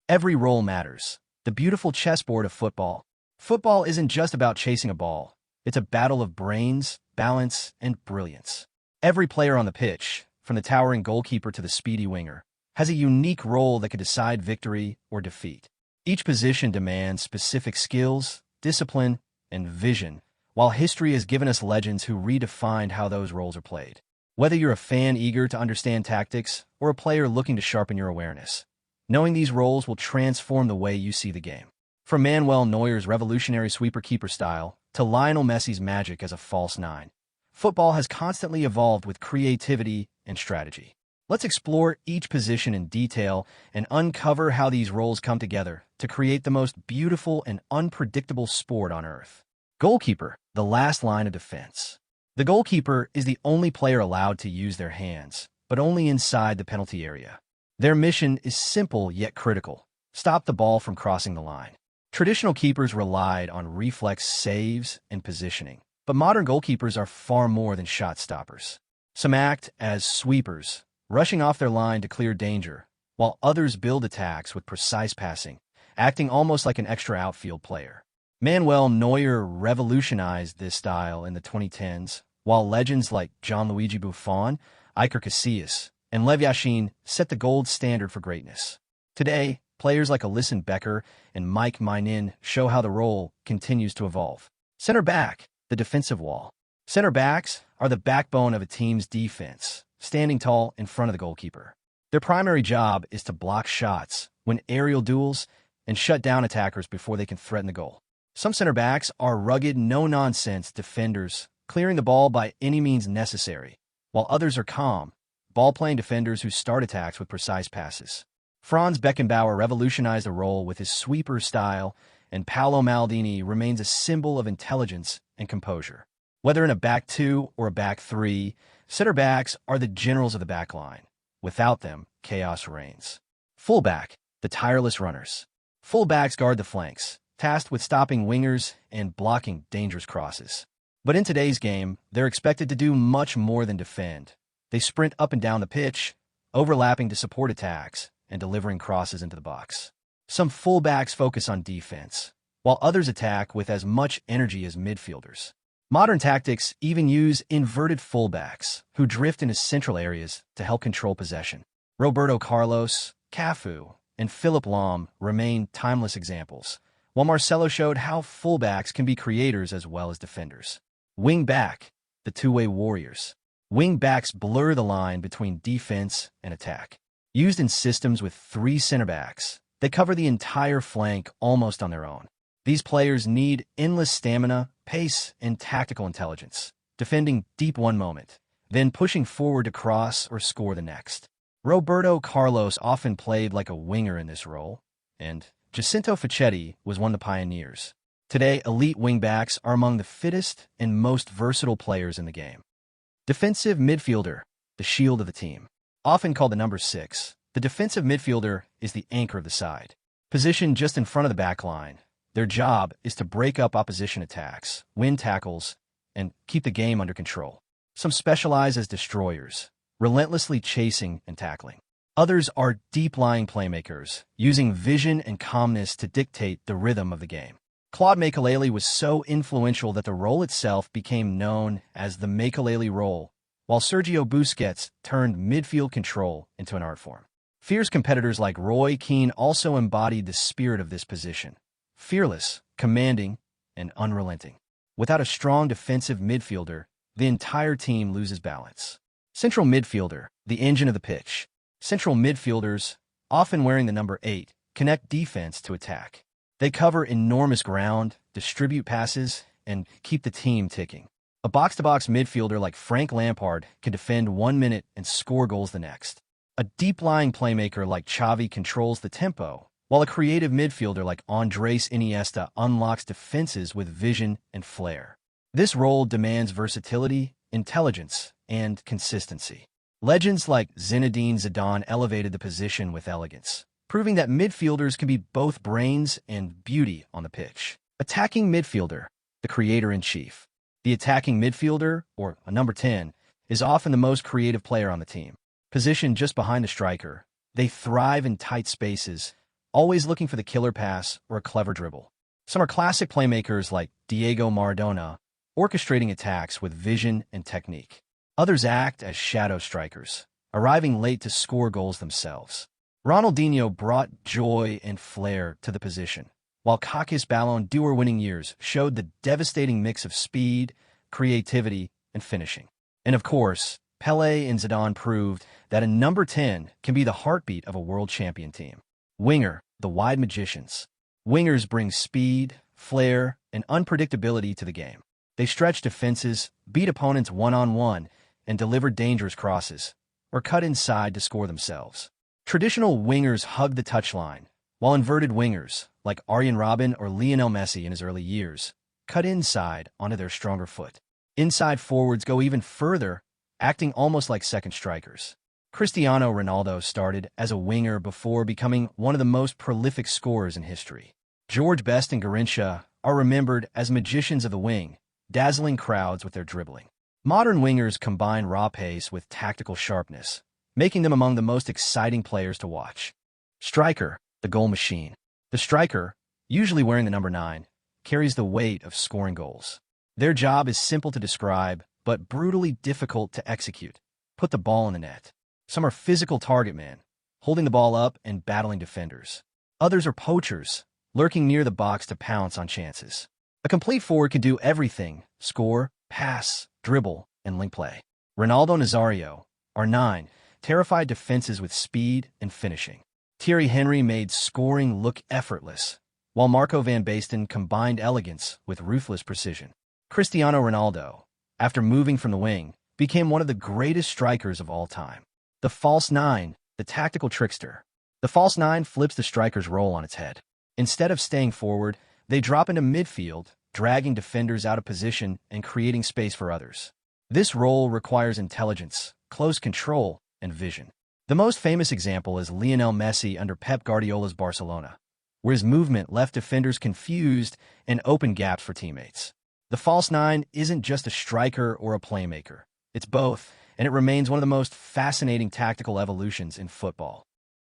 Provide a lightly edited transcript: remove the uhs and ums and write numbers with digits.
Every role matters. The beautiful chessboard of football. Football isn't just about chasing a ball. It's a battle of brains, balance, and brilliance. Every player on the pitch, from the towering goalkeeper to the speedy winger, has a unique role that could decide victory or defeat. Each position demands specific skills, discipline, and vision, while history has given us legends who redefined how those roles are played. Whether you're a fan eager to understand tactics or a player looking to sharpen your awareness, knowing these roles will transform the way you see the game. From Manuel Neuer's revolutionary sweeper-keeper style to Lionel Messi's magic as a false nine, football has constantly evolved with creativity and strategy. Let's explore each position in detail and uncover how these roles come together to create the most beautiful and unpredictable sport on earth. Goalkeeper, the last line of defense. The goalkeeper is the only player allowed to use their hands, but only inside the penalty area. Their mission is simple yet critical: stop the ball from crossing the line. Traditional keepers relied on reflex saves and positioning, but modern goalkeepers are far more than shot stoppers. Some act as sweepers, rushing off their line to clear danger, while others build attacks with precise passing, acting almost like an extra outfield player. Manuel Neuer revolutionized this style in the 2010s, while legends like Gianluigi Buffon, Iker Casillas, and Lev Yashin set the gold standard for greatness. Today, players like Alisson Becker and Mike Maignan show how the role continues to evolve. Center back, the defensive wall. Center backs are the backbone of a team's defense, standing tall in front of the goalkeeper. Their primary job is to block shots, win aerial duels, and shut down attackers before they can threaten the goal. Some center backs are rugged, no-nonsense defenders, clearing the ball by any means necessary, while others are calm, ball-playing defenders who start attacks with precise passes. Franz Beckenbauer revolutionized the role with his sweeper style, and Paolo Maldini remains a symbol of intelligence and composure. Whether in a back two or a back three, center backs are the generals of the back line. Without them, chaos reigns. Fullback, the tireless runners. Fullbacks guard the flanks, tasked with stopping wingers and blocking dangerous crosses. But in today's game, they're expected to do much more than defend. They sprint up and down the pitch, overlapping to support attacks and delivering crosses into the box. Some fullbacks focus on defense, while others attack with as much energy as midfielders. Modern tactics even use inverted fullbacks, who drift into central areas to help control possession. Roberto Carlos, Cafu, and Philipp Lahm remain timeless examples, while Marcelo showed how fullbacks can be creators as well as defenders. Wing back, the two-way warriors. Wing backs blur the line between defense and attack. Used in systems with three center backs, they cover the entire flank almost on their own. These players need endless stamina, pace, and tactical intelligence, defending deep one moment, then pushing forward to cross or score the next. Roberto Carlos often played like a winger in this role, and Jacinto Facchetti was one of the pioneers. Today, elite wingbacks are among the fittest and most versatile players in the game. Defensive midfielder, the shield of the team. Often called the number 6, the defensive midfielder is the anchor of the side. Positioned just in front of the back line, their job is to break up opposition attacks, win tackles, and keep the game under control. Some specialize as destroyers, relentlessly chasing and tackling. Others are deep-lying playmakers, using vision and calmness to dictate the rhythm of the game. Claude Makelele was so influential that the role itself became known as the Makelele role, while Sergio Busquets turned midfield control into an art form. Fierce competitors like Roy Keane also embodied the spirit of this position: fearless, commanding, and unrelenting. Without a strong defensive midfielder, the entire team loses balance. Central midfielder, the engine of the pitch. Central midfielders, often wearing the number 8, connect defense to attack. They cover enormous ground, distribute passes, and keep the team ticking. A box-to-box midfielder like Frank Lampard can defend 1 minute and score goals the next. A deep-lying playmaker like Xavi controls the tempo, while a creative midfielder like Andres Iniesta unlocks defenses with vision and flair. This role demands versatility, intelligence, and consistency. Legends like Zinedine Zidane elevated the position with elegance, proving that midfielders can be both brains and beauty on the pitch. Attacking midfielder, the creator-in-chief. The attacking midfielder, or a number 10, is often the most creative player on the team. Positioned just behind the striker, they thrive in tight spaces, always looking for the killer pass or a clever dribble. Some are classic playmakers like Diego Maradona, orchestrating attacks with vision and technique. Others act as shadow strikers, arriving late to score goals themselves. Ronaldinho brought joy and flair to the position, while Kaká's Ballon d'Or winning years showed the devastating mix of speed, creativity, and finishing. And of course, Pelé and Zidane proved that a number 10 can be the heartbeat of a world champion team. Winger, the wide magicians. Wingers bring speed, flair, and unpredictability to the game. They stretch defenses, beat opponents one-on-one, and deliver dangerous crosses, or cut inside to score themselves. Traditional wingers hug the touchline, while inverted wingers, like Arjen Robben or Lionel Messi in his early years, cut inside onto their stronger foot. Inside forwards go even further, acting almost like second strikers. Cristiano Ronaldo started as a winger before becoming one of the most prolific scorers in history. George Best and Garrincha are remembered as magicians of the wing, dazzling crowds with their dribbling. Modern wingers combine raw pace with tactical sharpness, making them among the most exciting players to watch. Striker, the goal machine. The striker, usually wearing the number 9, carries the weight of scoring goals. Their job is simple to describe, but brutally difficult to execute. Put the ball in the net. Some are physical target men, holding the ball up and battling defenders. Others are poachers, lurking near the box to pounce on chances. A complete forward can do everything: score, pass, dribble, and link play. Ronaldo Nazario, R9, terrified defenses with speed and finishing. Thierry Henry made scoring look effortless, while Marco van Basten combined elegance with ruthless precision. Cristiano Ronaldo, after moving from the wing, became one of the greatest strikers of all time. The false 9, the tactical trickster. The false 9 flips the striker's role on its head. Instead of staying forward, they drop into midfield, dragging defenders out of position and creating space for others. This role requires intelligence, close control, and vision. The most famous example is Lionel Messi under Pep Guardiola's Barcelona, where his movement left defenders confused and opened gaps for teammates. The false 9 isn't just a striker or a playmaker. It's both, and it remains one of the most fascinating tactical evolutions in football.